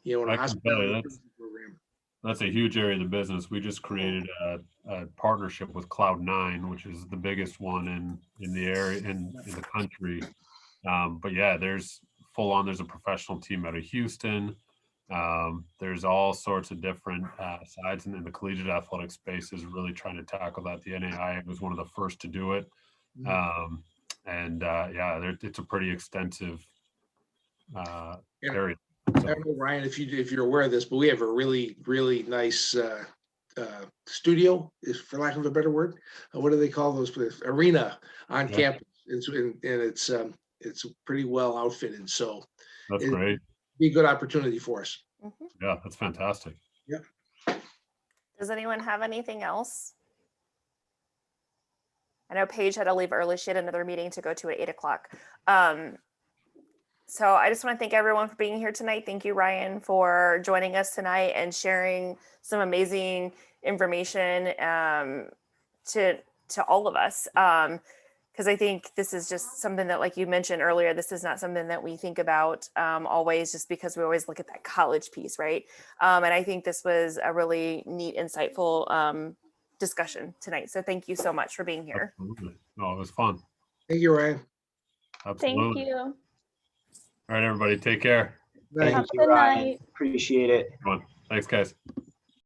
in a I can tell you hospitality that's program. that's a huge area of the business. We just created a partnership with Cloud9, which is the biggest one in the area in the country. But yeah, there's a professional team out of Houston. There's all sorts of different sides, and then the collegiate athletic space is really trying to tackle that. The NAI was one of the first to do it. It's a pretty extensive area. I don't know, Ryan, if you're aware of this, but we have a really, really nice studio, is for lack of a better word. What do they call those places? Arena on campus. It's pretty well outfitted. So that's great. Be a good opportunity for us. Yeah, that's fantastic. Yeah. Does anyone have anything else? I know Paige had to leave early. She had another meeting to go to at 8 o'clock. So I just want to thank everyone for being here tonight. Thank you, Ryan, for joining us tonight and sharing some amazing information to all of us. Because I think this is just something that, like you mentioned earlier, this is not something that we think about always, just because we always look at that college piece, right? And I think this was a really neat, insightful discussion tonight. So thank you so much for being here. Absolutely. No, it was fun. Thank you, Ryan. Absolutely. Thank you. All right, everybody, take care. Thank Have you, a good Ryan. night. Appreciate it. Thanks, guys.